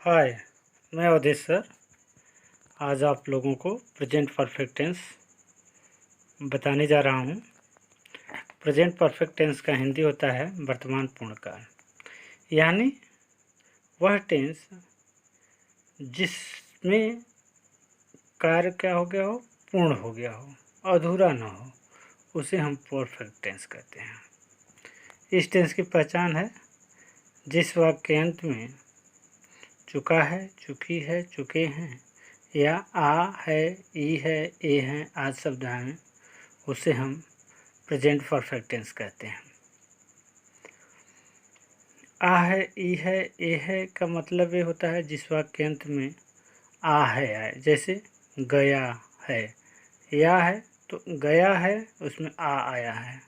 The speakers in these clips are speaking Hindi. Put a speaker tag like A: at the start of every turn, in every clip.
A: हाय, मैं अवधेश सर। आज आप लोगों को प्रेजेंट परफेक्ट टेंस बताने जा रहा हूँ। प्रेजेंट परफेक्ट टेंस का हिंदी होता है वर्तमान पूर्णकाल, यानी वह टेंस जिसमें कार्य क्या हो गया हो, पूर्ण हो गया हो, अधूरा न हो, उसे हम परफेक्ट टेंस कहते हैं। इस टेंस की पहचान है जिस वाक्य के अंत में चुका है, चुकी है, चुके हैं या आ है, ई है, ए हैं आदि शब्द हैं, उसे हम प्रेजेंट परफेक्ट टेंस कहते हैं। आ है, ई है, ए है का मतलब ये होता है जिस वाक्य के अंत में आ है आए, जैसे गया है, या है तो गया है उसमें आ आया है,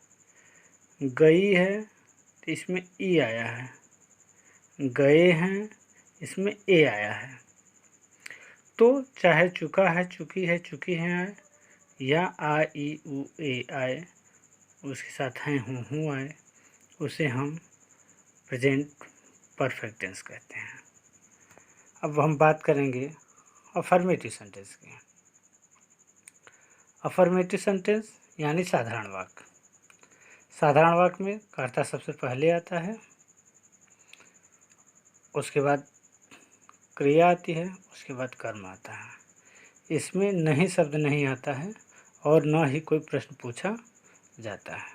A: गई है तो इसमें ई आया है, गए हैं इसमें ए आया है। तो चाहे चुका है, चुकी है, चुकी हैं आए, या आ ई उ ए आए, उसके साथ हैं हूँ आए, उसे हम प्रेजेंट परफेक्ट टेंस कहते हैं। अब हम बात करेंगे अफर्मेटिव सेंटेंस की। अफर्मेटिव सेंटेंस यानी साधारण वाक्य। साधारण वाक्य में कर्ता सबसे पहले आता है, उसके बाद क्रिया आती है, उसके बाद कर्म आता है। इसमें नहीं शब्द नहीं आता है और न ही कोई प्रश्न पूछा जाता है।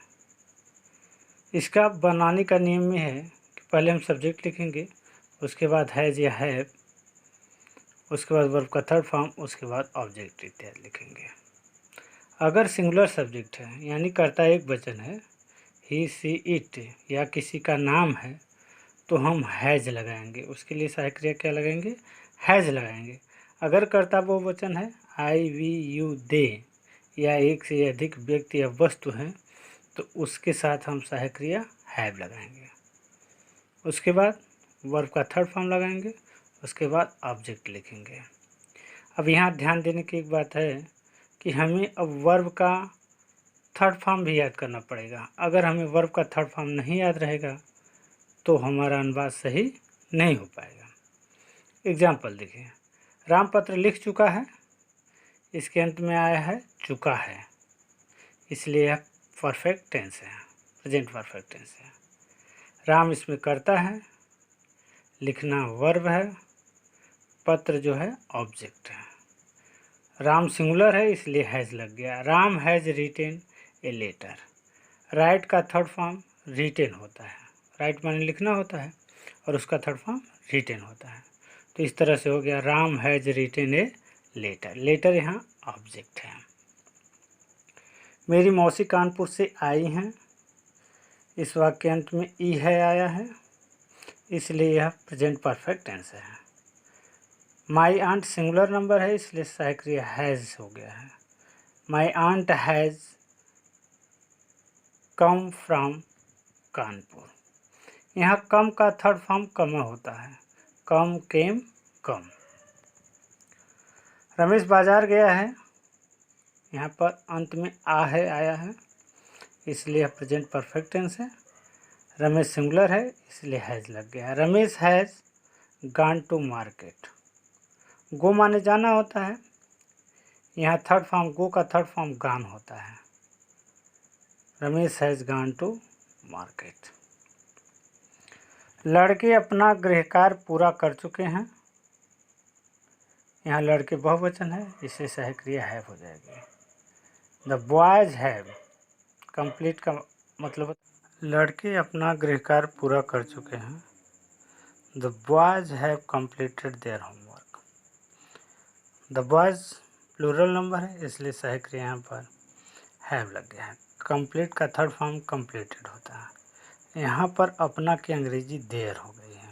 A: इसका बनाने का नियम में है कि पहले हम सब्जेक्ट लिखेंगे, उसके बाद हैज या हैव, उसके बाद वर्ब का थर्ड फॉर्म, उसके बाद ऑब्जेक्ट इत्यादि लिखेंगे। अगर सिंगुलर सब्जेक्ट है यानी कर्ता एक वचन है, ही सी इट या किसी का नाम है, तो हम हैज लगाएंगे। उसके लिए सहायक क्रिया क्या लगाएंगे? हैज लगाएंगे। अगर कर्ता बहुवचन है, आई वी यू दे, या एक से अधिक व्यक्ति या वस्तु हैं, तो उसके साथ हम सहायक क्रिया हैव लगाएंगे। उसके बाद वर्ब का थर्ड फॉर्म लगाएंगे, उसके बाद ऑब्जेक्ट लिखेंगे। अब यहाँ ध्यान देने की एक बात है कि हमें अब वर्ब का थर्ड फॉर्म भी याद करना पड़ेगा। अगर हमें वर्ब का थर्ड फॉर्म नहीं याद रहेगा तो हमारा अनुवाद सही नहीं हो पाएगा। एग्जाम्पल देखिए, रामपत्र लिख चुका है, इसके अंत में आया है चुका है, इसलिए यह परफेक्ट टेंस है, प्रेजेंट परफेक्ट टेंस है। राम इसमें करता है, लिखना वर्ब है, पत्र जो है ऑब्जेक्ट है। राम सिंगुलर है इसलिए हैज़ लग गया। Ram has written a letter. Write का थर्ड फॉर्म रिटेन होता है, राइट माने लिखना होता है, और उसका थर्ड फॉर्म रिटेन होता है। तो इस तरह से हो गया Ram has written a letter. Letter यहाँ ऑब्जेक्ट है। मेरी मौसी कानपुर से आई हैं, इस वाक्य अंत में ई है आया है, इसलिए यह प्रेजेंट परफेक्ट टेंस है। माई आंट सिंगुलर नंबर है इसलिए सहायक क्रिया हैज़ हो गया है। My aunt has come from Kanpur. यहाँ कम का थर्ड फॉर्म कम होता है, कम केम कम। रमेश बाजार गया है, यहाँ पर अंत में आ है आया है, इसलिए प्रेजेंट परफेक्ट टेंस है। रमेश सिंगुलर है इसलिए हैज़ लग गया है। Ramesh has gone to market. Go माने जाना होता है, यहाँ थर्ड फॉर्म गो का थर्ड फॉर्म गॉन होता है। Ramesh has gone to market. लड़के अपना गृह कार्य पूरा कर चुके हैं, यहाँ लड़के बहुवचन है, इससे सहायक क्रिया हैव हो जाएगी। द बॉयज हैव, कंप्लीट का मतलब लड़के अपना गृह कार्य पूरा कर चुके हैं। The boys have completed their homework. The boys plural number है इसलिए सहायक क्रिया यहाँ पर हैव लग गया है। कंप्लीट का थर्ड फॉर्म कंप्लीटेड होता है, यहाँ पर अपना की अंग्रेजी देयर हो गई है।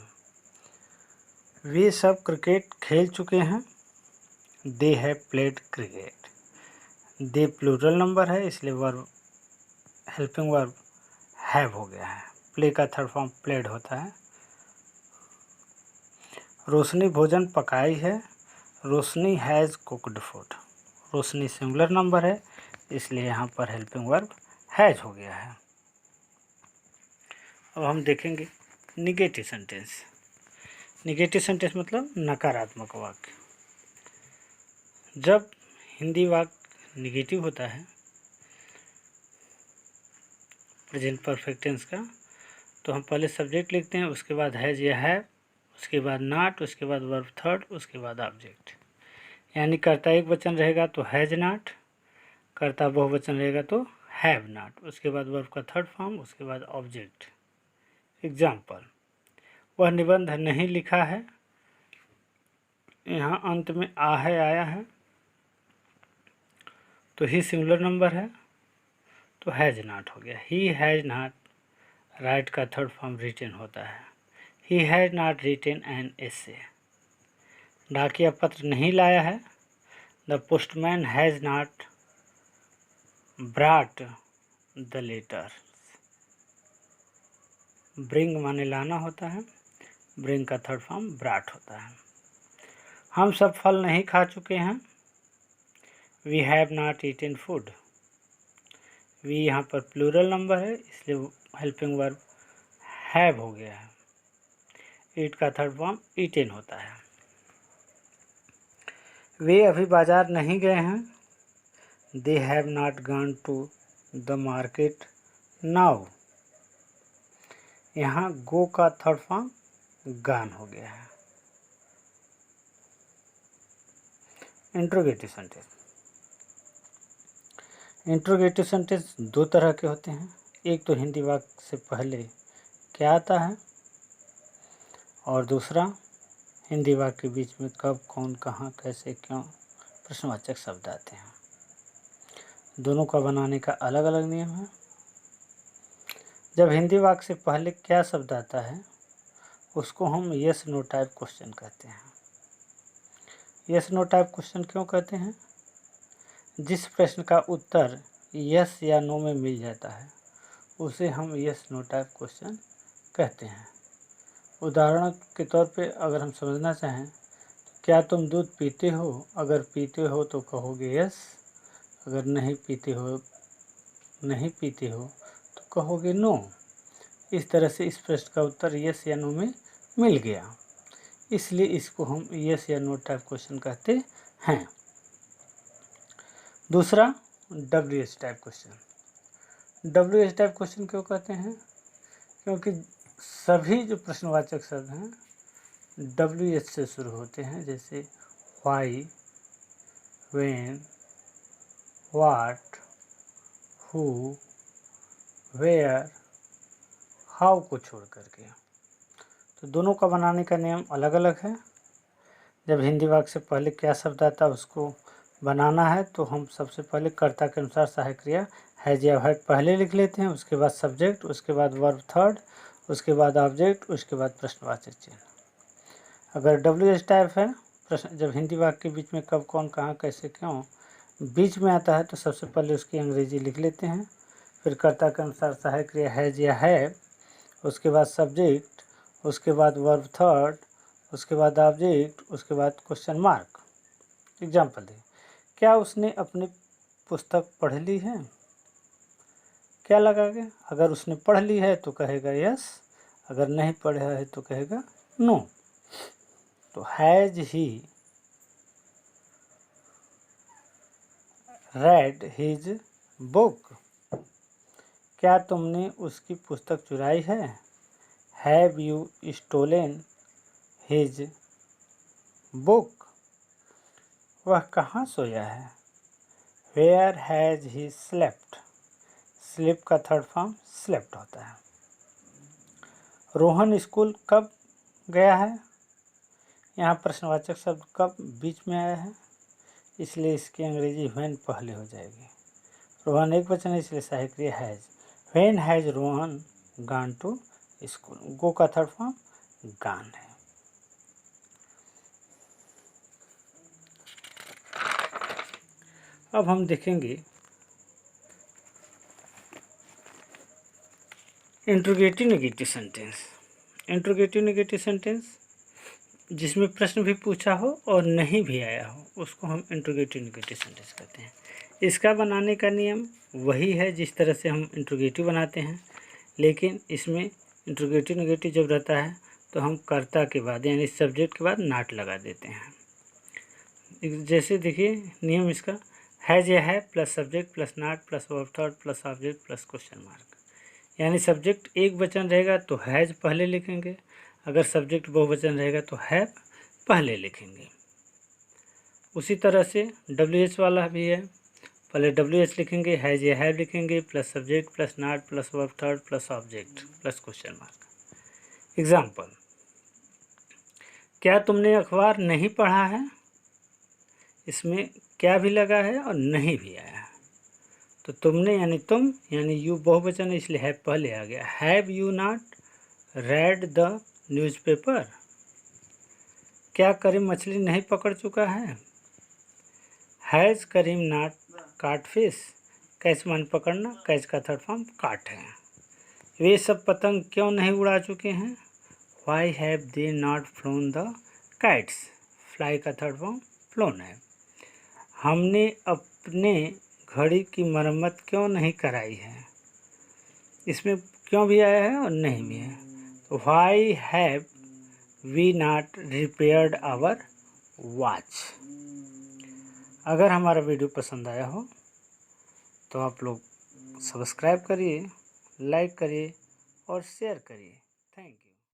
A: वे सब क्रिकेट खेल चुके हैं, they have played cricket. They plural number है इसलिए वर्ब हेल्पिंग वर्ब हैव हो गया है। प्ले का थर्ड फॉर्म प्लेड होता है। रोशनी भोजन पकाई है, Roshni has cooked food. Roshni singular number है इसलिए यहाँ पर हेल्पिंग वर्ब हैज़ हो गया है। अब हम देखेंगे निगेटिव सेंटेंस। निगेटिव सेंटेंस मतलब नकारात्मक वाक्य। जब हिंदी वाक्य निगेटिव होता है प्रेजेंट परफेक्ट टेंस का, तो हम पहले सब्जेक्ट लिखते हैं, उसके बाद हैज या हैव, उसके बाद नॉट, उसके बाद वर्ब थर्ड, उसके बाद ऑब्जेक्ट। यानी कर्ता एक वचन रहेगा तो हैज नॉट, कर्ता बहुवचन रहेगा तो हैव नॉट, उसके बाद वर्ब का थर्ड फॉर्म, उसके बाद ऑब्जेक्ट। एग्जाम्पल, वह निबंध नहीं लिखा है, यहाँ अंत में आ है आया है तो ही सिंगुलर नंबर है तो हैज नॉट हो गया। ही हैज नॉट, राइट का थर्ड फॉर्म रिटन होता है। He has not written an essay. डाकिया पत्र नहीं लाया है, the postman has not brought the letter. Bring माने लाना होता है, ब्रिंग का थर्ड फॉर्म ब्रॉट होता है। हम सब फल नहीं खा चुके हैं, we have not eaten food. We यहाँ पर प्लूरल नंबर है इसलिए हेल्पिंग वर्ब हैव हो गया है। ईट का थर्ड फॉर्म ईटेन होता है। वे अभी बाजार नहीं गए हैं, they have not gone to the market now. यहाँ गो का थर्ड फॉर्म गॉन हो गया है। Interrogative sentence. इंट्रोगेटिव सेंटेंस दो तरह के होते हैं। एक तो हिंदी वाक्य से पहले क्या आता है, और दूसरा हिंदी वाक्य के बीच में कब, कौन, कहाँ, कैसे, क्यों प्रश्नवाचक शब्द आते हैं। दोनों का बनाने का अलग अलग नियम है। जब हिंदी वाक्य से पहले क्या शब्द आता है उसको हम यस नो टाइप क्वेश्चन कहते हैं। यस नो टाइप क्वेश्चन क्यों कहते हैं? जिस प्रश्न का उत्तर यस या नो में मिल जाता है उसे हम यस नो टाइप क्वेश्चन कहते हैं। उदाहरण के तौर पे अगर हम समझना चाहें, क्या तुम दूध पीते हो? अगर पीते हो तो कहोगे यस, अगर नहीं पीते हो तो कहोगे नो। इस तरह से इस प्रश्न का उत्तर यस या नो में मिल गया, इसलिए इसको हम यस या नो टाइप क्वेश्चन कहते हैं। दूसरा W H type question. W H type question क्यों कहते हैं? क्योंकि सभी जो प्रश्नवाचक शब्द हैं डब्ल्यू एच से शुरू होते हैं, जैसे why, when, what, who, where, how को छोड़ करके। तो दोनों का बनाने का नियम अलग अलग है। जब हिंदी वाक्य से पहले क्या शब्द आता है उसको बनाना है तो हम सबसे पहले कर्ता के अनुसार सहायक क्रिया हैज या हैव पहले लिख लेते हैं, उसके बाद सब्जेक्ट, उसके बाद वर्ब थर्ड, उसके बाद ऑब्जेक्ट, उसके बाद प्रश्नवाचक चिन्ह। अगर डब्ल्यू एच टाइप है प्रश्न, जब हिंदी वाक्य के बीच में कब, कौन, कहाँ, कैसे, क्यों बीच में आता है तो सबसे पहले उसकी अंग्रेजी लिख लेते हैं, फिर कर्ता के अनुसार सहायक क्रिया हैज या हैव, उसके बाद सब्जेक्ट, उसके बाद वर्ब थर्ड, उसके बाद ऑब्जेक्ट, उसके बाद क्वेश्चन मार्क। एग्जाम्पल दें, क्या उसने अपनी पुस्तक पढ़ ली है? क्या लगाएंगे? अगर उसने पढ़ ली है तो कहेगा यस, अगर नहीं पढ़ा है तो कहेगा नो। तो has he read his book. क्या तुमने उसकी पुस्तक चुराई है? Have you stolen his book. वह कहाँ सोया है? Where has he slept. Sleep का थर्ड फॉर्म स्लेप्ट होता है। रोहन स्कूल कब गया है? यहाँ प्रश्नवाचक शब्द कब बीच में आया है, इसलिए इसकी अंग्रेजी व्हेन पहले हो जाएगी। रोहन एक वचन है इसलिए सहायक क्रिया has. When has Rohan gone to school. Go का थर्ड फॉर्म गॉन है। अब हम देखेंगे interrogative negative sentence. Interrogative negative sentence जिसमें प्रश्न भी पूछा हो और नहीं भी आया हो उसको हम इंट्रोगेटिव नेगेटिव सेंटेंस कहते हैं। इसका बनाने का नियम वही है जिस तरह से हम इंट्रोगेटिव बनाते हैं, लेकिन इसमें इंट्रोगेटिव नेगेटिव जब रहता है तो हम कर्ता के बाद यानी सब्जेक्ट के बाद नॉट लगा देते हैं। जैसे देखिए नियम इसका, हैज या है plus subject plus not plus verb third plus object plus question mark. यानी सब्जेक्ट एक वचन रहेगा तो हैज पहले लिखेंगे, अगर सब्जेक्ट बहुवचन रहेगा तो हैव पहले लिखेंगे। उसी तरह से WH वाला भी है, पहले WH लिखेंगे, हैज या हैव लिखेंगे plus subject plus not plus verb third plus object plus question mark. Example, क्या तुमने अखबार नहीं पढ़ा है? इसमें क्या भी लगा है और नहीं भी आया है, तो तुमने यानी तुम यानी यू बहुवचन है इसलिए हैव पहले आ गया। Have you not read the newspaper? क्या करीम मछली नहीं पकड़ चुका है? हैज़ करीम नॉट काट फिश? कैच मान पकड़ना, कैच का थर्ड फॉर्म काट है। वे सब पतंग क्यों नहीं उड़ा चुके हैं? Why have they not phloem the kites? Fly का थर्ड फॉर्म फ्लोन है। हमने अपने घड़ी की मरम्मत क्यों नहीं कराई है? इसमें क्यों भी आया है और नहीं भी है, तो why have we not repaired our watch. अगर हमारा वीडियो पसंद आया हो तो आप लोग सब्सक्राइब करिए, लाइक करिए और शेयर करिए। Thank you.